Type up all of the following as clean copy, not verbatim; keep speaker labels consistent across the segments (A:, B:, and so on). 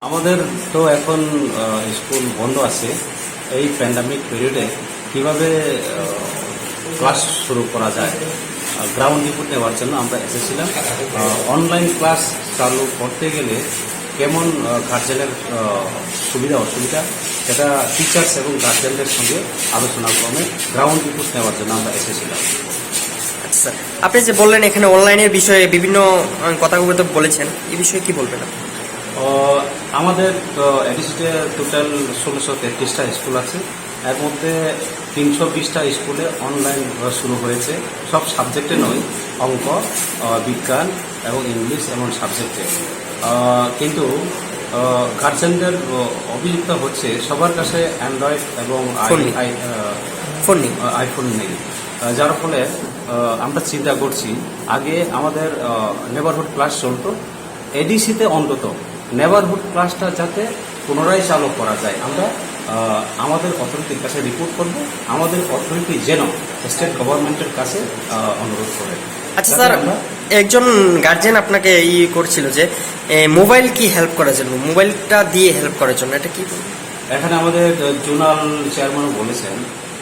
A: আমাদের তো এখন স্কুল বন্ধ আছে। এই প্যান্ডামিক পিরিয়ডে কিভাবে ক্লাস শুরু করা যায় গ্রাউন্ড রিপোর্ট নেওয়ার জন্য আমরা এসেছিলাম। অনলাইন ক্লাস চালু করতে গেলে কেমন গার্জেনের সুবিধা অসুবিধা সেটা টিচার্স এবং গার্জেনদের সঙ্গে আলোচনা ক্রমে গ্রাউন্ড রিপোর্ট নেওয়ার জন্য আমরা এসেছিলাম।
B: আচ্ছা, আপনি যে বললেন এখানে অনলাইনের বিষয়ে বিভিন্ন কথাগুলো তো বলেছেন, এই বিষয়ে কি বলবেন আপনি?
A: আমাদের এডিসিতে টোটাল 1633টা স্কুল আছে। এর মধ্যে 320টা স্কুলে অনলাইন শুরু হয়েছে। সব সাবজেক্টে নয়, অঙ্ক, বিজ্ঞান এবং ইংলিশ এমন সাবজেক্টে। কিন্তু গার্জেনদের অভিযোগ হচ্ছে সবার কাছে অ্যান্ড্রয়েড এবং আইফোন নেই, যার ফলে আমরা চিন্তা করছি আগে আমাদের নেবারহুড ক্লাস চলতো, এডিসিতে অন্তত নেবারহুড ক্লাসটা যাতে পুনরায় চালু করা যায়। আমরা আমাদের অথরিটির কাছে রিপোর্ট করব, আমাদের অথরিটি যেন স্টেট গভর্নমেন্টের কাছে অনুরোধ করে।
B: আচ্ছা স্যার, একজন গার্জেন আপনাকে করছিল যে মোবাইল কি হেল্প করার জন্য, মোবাইলটা দিয়ে হেল্প করার জন্য, এটা কি?
A: এখানে আমাদের জোনাল চেয়ারম্যানও বলেছেন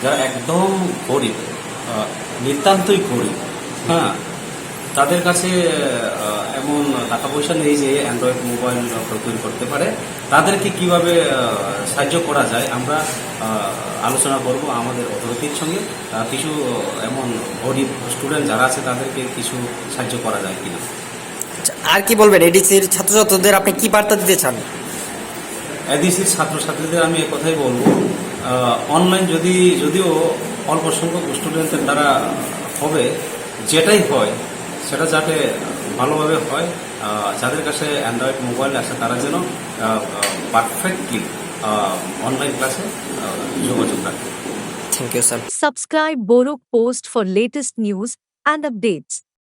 A: যারা একদম গরিব, নিতান্তই গরিব, হ্যাঁ, তাদের কাছে এমন টাকা পয়সা নেই যে অ্যান্ড্রয়েড মোবাইল প্রক্রিয়া করতে পারে। তাদেরকে কিভাবে সাহায্য করা যায় আমরা আলোচনা করব আমাদের অথরিটির সঙ্গে। কিছু এমন গরিব স্টুডেন্ট যারা আছে তাদেরকে কিছু সাহায্য করা যায় কিনা।
B: আচ্ছা, আর কি বলবেন এডিসির ছাত্রছাত্রীদের আপনি কি বার্তা দিতে চান?
A: এডিসির ছাত্রছাত্রীদের আমি এ কথাই বলবো, অনলাইন যদিও অল্প সংখ্যক স্টুডেন্টের দ্বারা হবে, যেটাই হয় সেটা যাতে ভালোভাবে হয়। যাদের কাছে অ্যান্ড্রয়েড মোবাইল আছে তারা যেন পারফেক্টলি অনলাইন ক্লাসে যোগাযোগ রাখে।
B: Thank you sir.
C: Subscribe Borok Post for latest news and updates.